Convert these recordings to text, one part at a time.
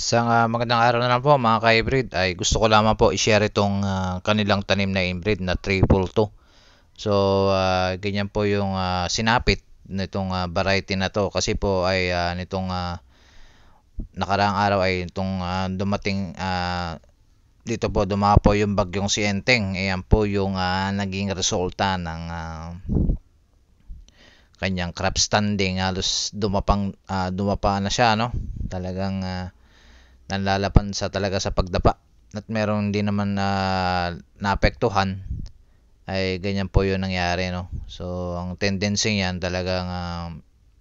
Magandang araw na lang po mga ka-hybrid, ay gusto ko lamang po i-share itong kanilang tanim na hybrid na triple 2. So ganyan po yung sinapit nitong variety na to kasi po ay nitong nakaraang araw ay itong dumating dito po dumapo yung bagyong si Enteng. Ayan po yung naging resulta ng kanyang crop standing. Halos dumapa na siya, no? Talagang nanlalapan sa talaga sa pagdapa at meron din naman na naapektuhan ay ganyan po yung nangyari, no. So ang tendency niyan talagang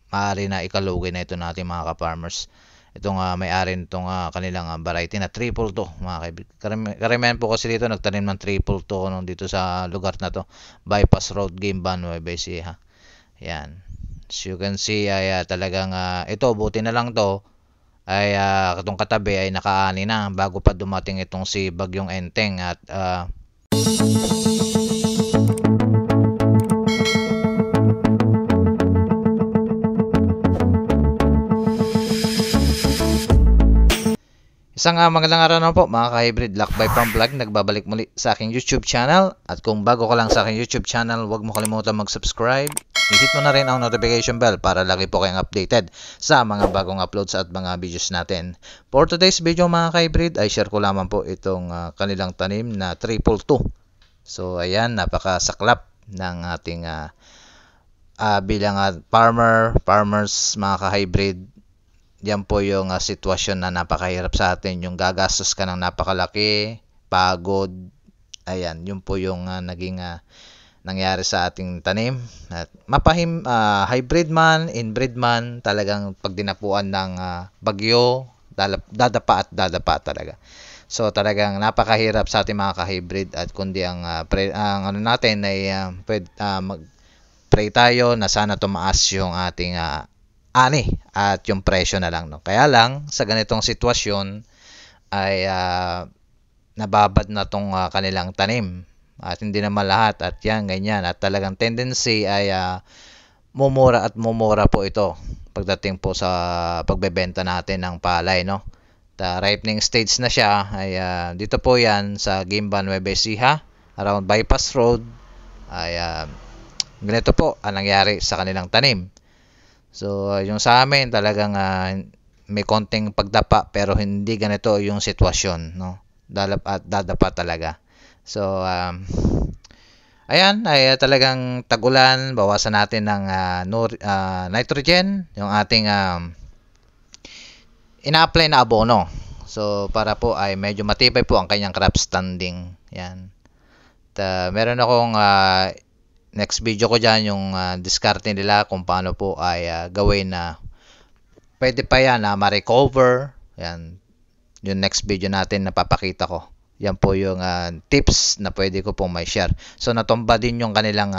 maaari na ikalugi na ito natin mga ka-farmers. Itong may-ari nitong kanilang variety na triple 2 mga kaibigan. Karamihan po kasi dito nagtanim ng triple 2 no, dito sa lugar na to, Bypass Road, Gimban, Nueva Ecija. Yan, as you can see ay talagang ito buti na lang to ay itong katabi ay nakaani na bago pa dumating itong si Bagyong Enteng. At isang magandang araw na po mga ka-hybrid, Lakbay Farm Vlog, nagbabalik muli sa aking YouTube channel. At kung bago ka lang sa aking YouTube channel, huwag mo kalimutan mag-subscribe. I-hit mo na rin ang notification bell para lagi po kayong updated sa mga bagong uploads at mga videos natin. For today's video mga ka-hybrid, ay share ko lamang po itong kanilang tanim na triple 2. So ayan, napakasaklap ng ating bilang farmers mga ka-hybrid. Yan po yung sitwasyon na napakahirap sa atin. Yung gagastos ka ng napakalaki, pagod. Ayan, yun po yung naging nangyari sa ating tanim. At hybrid man, inbreed man, talagang pag dinapuan ng bagyo, dadapa at dadapa talaga. So talagang napakahirap sa ating mga ka-hybrid, at kundi ang ano natin ay mag-pray tayo na sana tumaas yung ating ani at yung presyo na lang, no. Kaya lang sa ganitong sitwasyon ay nababad na tong kanilang tanim at hindi naman lahat, at yan ganyan, at talagang tendency ay mumura at mumura po ito pagdating po sa pagbebenta natin ng palay, no. Ripening stage na siya ay dito po yan sa Gimban, Nueva Ecija, around Bypass Road ay ganito po ang nangyari sa kanilang tanim. So yung sa amin talagang may konting pagdapa pero hindi ganito yung sitwasyon, no. Dadapa talaga. So ayan ay talagang tag-ulan, bawasan natin ng nitrogen, yung ating ina-apply na abono. So para po ay medyo matibay po ang kanyang crop standing. Yan. At meron akong next video ko dyan yung diskarte nila kung paano po ay gawin na pwede pa yan na ma-recover. Yan. Yung next video natin na papakita ko. Yan po yung tips na pwede ko pong may share. So natumba din yung kanilang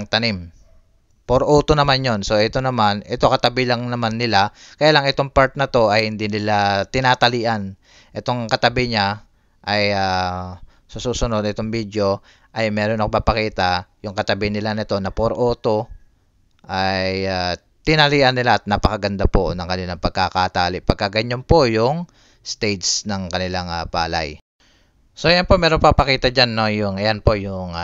tanim. 402 naman yon. So ito naman, ito katabi lang naman nila. Kaya lang itong part na to ay hindi nila tinatalian. Itong katabi niya ay sa susunod itong video ay meron ako papakita yung katabi nila nito na 402 ay tinalian nila at napakaganda po ng kanilang pagkakatali. Pagkaganyan po yung stage ng kanilang palay. So ayan po, meron papakita dyan, no, yung ayan po yung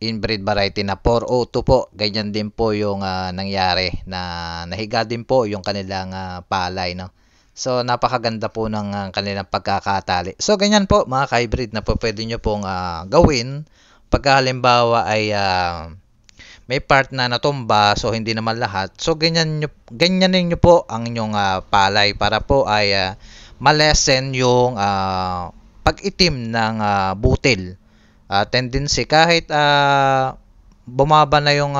inbreed variety na 402 po. Ganyan din po yung nangyari na nahiga din po yung kanilang palay, no. So napakaganda po ng kanilang pagkakatali. So ganyan po mga ka-hybrid na po pwede nyo pong gawin pagka halimbawa ay may part na natumba, so hindi naman lahat. So ganyanin nyo po ang inyong palay para po ay malesen yung pag-itim ng butil. Tendency kahit bumaba na yung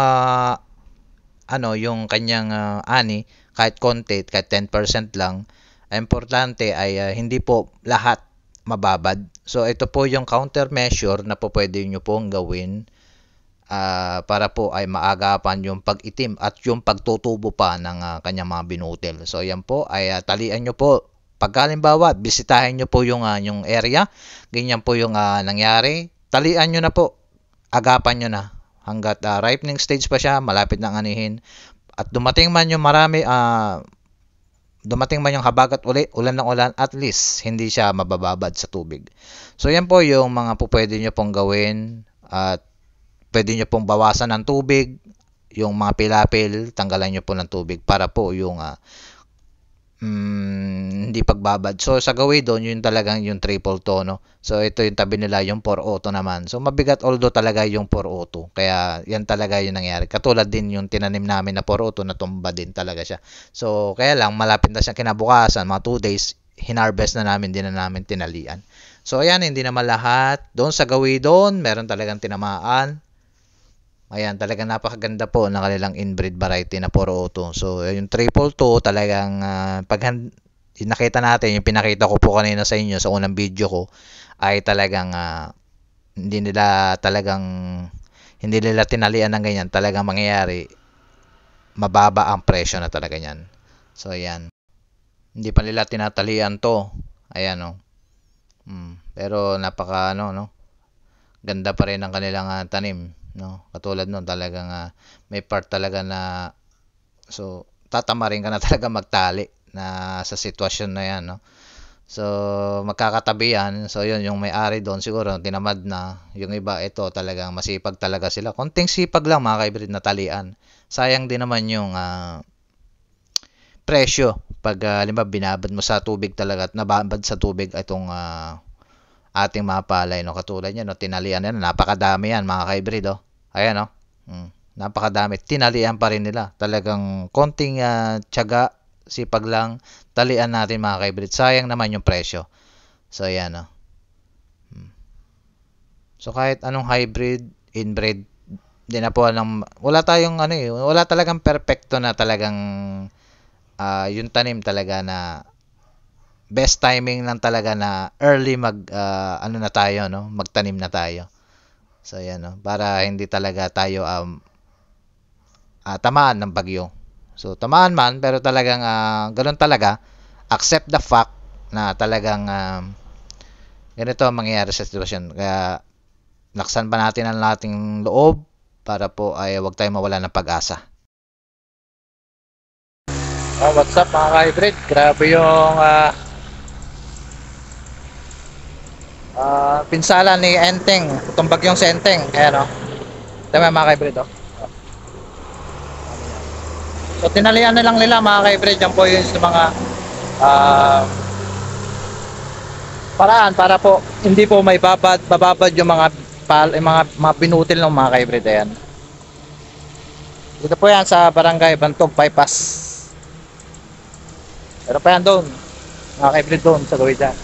yung kanyang ani, kahit konti, kahit 10% lang, importante ay hindi po lahat mababad. So ito po yung countermeasure na po pwede nyo pong gawin para po ay maagapan yung pag-itim at yung pagtutubo pa ng kanyang mga binutil. So yan po ay talian nyo po. Pag halimbawa, bisitahin nyo po yung area, ganyan po yung nangyari, talian nyo na po, agapan nyo na hanggat ripening stage pa siya, malapit ng anihin. at dumating man yung dumating man yung habagat uli, ulan ng ulan, at least hindi siya mabababad sa tubig. So yan po yung mga po pwede nyo pong gawin, at pwede nyo pong bawasan ng tubig, yung mga pilapil, tanggalan nyo po ng tubig para po yung hindi pagbabad. So sa gawin doon, yun talagang yung triple tono. So ito yung tabi nila, yung 4 auto naman. So mabigat although talaga yung 4 auto. Kaya yan talaga yung nangyari. Katulad din yung tinanim namin na 4 auto, natumba din talaga siya. So kaya lang malapit na siya kinabukasan, mga 2 days, hinarvest na namin, din na namin tinalian. So ayan, hindi naman lahat. Doon sa gawin doon, meron talagang tinamaan. Ayan, talagang napakaganda po ng kanilang inbreed variety na 4 auto. So, yung triple 2, talagang nakita natin, yung pinakita ko po kanina sa inyo sa unang video ko, ay talagang hindi nila tinalian ng ganyan. Talagang mangyayari, mababa ang presyo na talaga yan. So, ayan. Hindi pa nila tinatalian to. Ayan, o. Pero, ganda pa rin ang kanilang tanim. No, katulad nun talagang may part talaga na tatama rin ka na talaga magtali na sa sitwasyon na yan, no. So magkakatabi yan. So yun, yung may-ari doon siguro tinamad na, yung iba ito talagang masipag talaga sila, konting sipag lang mga ka-hybrid na talian. Sayang din naman yung presyo pag halimbawa binabad mo sa tubig talaga at nababad sa tubig itong ating mga palay, no. Katulad yan, no, tinalian yan, napakadami yan mga ka-hybrid, oh. Ayan, oh. Napakadami, tinalian pa rin nila. Talagang konting tiyaga, sipag lang, talian natin mga ka-hybrid. Sayang naman yung presyo. So ayan, oh. So kahit anong hybrid, inbred, di na po alam, wala tayong wala talagang perfecto na talagang yung tanim talaga na best timing lang talaga na early na tayo, no, magtanim na tayo. So ayan, no, para hindi talaga tayo tamaan ng bagyo. So tamaan man, pero talagang ganoon talaga, accept the fact na talagang ganito ang mangyayari sa sitwasyon. Kaya laksan pa natin ang ating loob para po ay wag tayong mawala ng pag-asa. What's up mga ka-hybrid? Grabe yung pinsala ni Enteng, itong bagyong si Enteng. Ayan, o. Tama mga ka-hybrid, o. So tinalian na lang nila mga ka-hybrid. Yan po yung mga paraan para po hindi po may bababad yung mga binutil ng mga ka-hybrid. Ayan. Dito po yan sa Barangay Bantog, Bypass. Pero pa yan doon mga ka-hybrid, doon sa gawin dyan.